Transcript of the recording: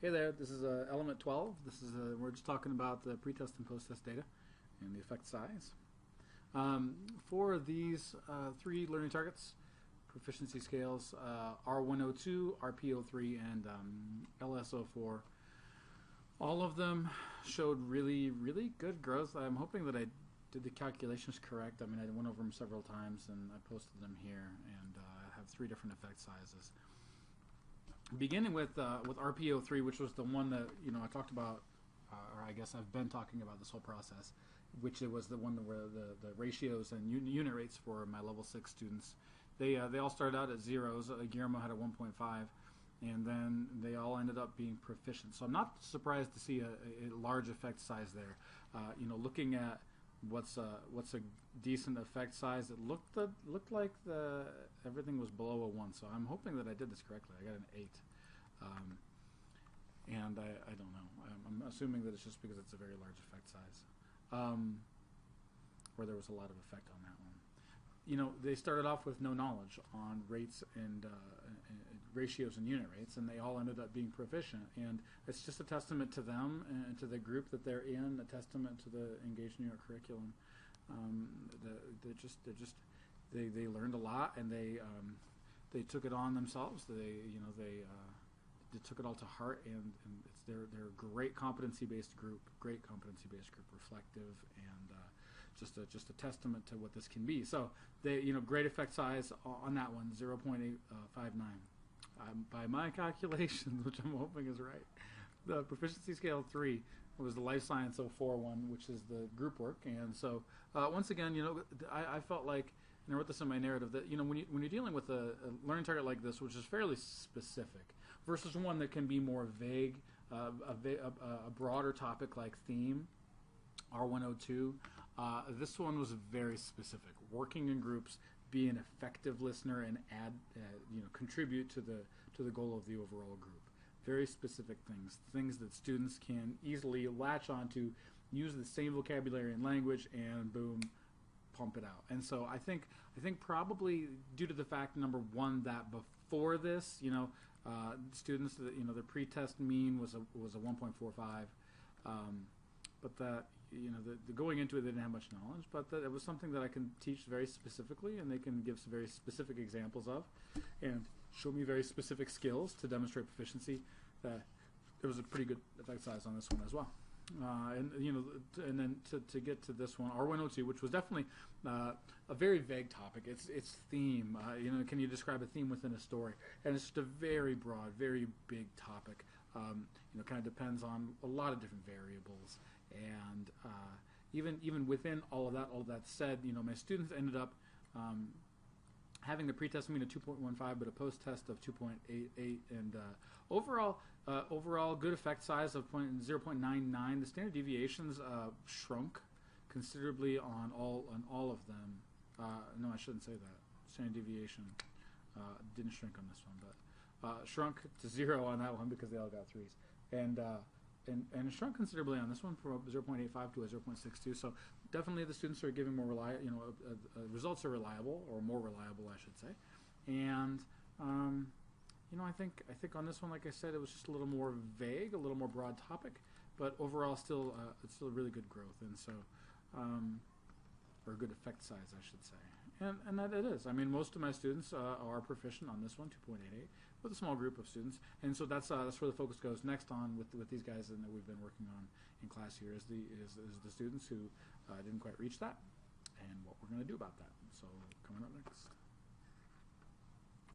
Hey there, this is element 12. We're just talking about the pretest and post-test data and the effect size. For these three learning targets, proficiency scales, R102, RP03, and LS04, all of them showed really, really good growth. I'm hoping that I did the calculations correct. I mean, I went over them several times and I posted them here, and I have three different effect sizes. Beginning with RP03, which was the one that I talked about, or I guess I've been talking about this whole process, which it was the one where the ratios and unit rates for my level 6 students, they all started out at zeros. Guillermo had a 1.5, and then they all ended up being proficient. So I'm not surprised to see a large effect size there. Looking at what's a decent effect size, it looked like everything was below a 1. So I'm hoping that I did this correctly. I got an 8, and I don't know. I'm assuming that it's just because it's a very large effect size, where there was a lot of effect on that one. They started off with no knowledge on rates and ratios and unit rates, and they all ended up being proficient. And it's just a testament to them and to the group that they're in, a testament to the Engaged New York curriculum. They learned a lot, and they took it on themselves. They took it all to heart, and they're a great competency-based group, reflective, and just a testament to what this can be. So great effect size on that one, 0.859. By my calculations, which I'm hoping is right, the proficiency scale 3 was the life science 04 one, which is the group work. And so once again, I felt like, and I wrote this in my narrative, that when you're dealing with a learning target like this, which is fairly specific, versus one that can be more vague, a broader topic like theme, R102, this one was very specific. Working in groups, be an effective listener, and contribute to the goal of the overall group. Very specific things that students can easily latch onto, use the same vocabulary and language, and boom, pump it out. And so I think probably due to the fact, number one, that before this, students, their pretest mean was a 1.45, but that the going into it, they didn't have much knowledge, but that it was something that I can teach very specifically, and they can give some very specific examples of, and show me very specific skills to demonstrate proficiency. There was a pretty good effect size on this one as well. And then to get to this one, R102, which was definitely a very vague topic. It's theme. Can you describe a theme within a story? And it's just a very broad, very big topic. Kind of depends on a lot of different variables. And even within all of that said, my students ended up having the pretest mean of 2.15, but a post-test of 2.88, and overall good effect size of 0.99. The standard deviations shrunk considerably on all of them. No, I shouldn't say that. Standard deviation didn't shrink on this one, but shrunk to 0 on that one because they all got 3s, and it shrunk considerably on this one from 0.85 to a 0.62. So definitely the students are giving more results are reliable, or more reliable, I should say. And I think on this one, like I said, it was just a little more vague, a little more broad topic, but overall still it's still really good growth, and so or good effect size, I should say. And that it is. I mean, most of my students are proficient on this one, 2.88, with a small group of students. And so that's where the focus goes next on with these guys and that we've been working on in class here is the students who didn't quite reach that, and what we're going to do about that. So coming up next.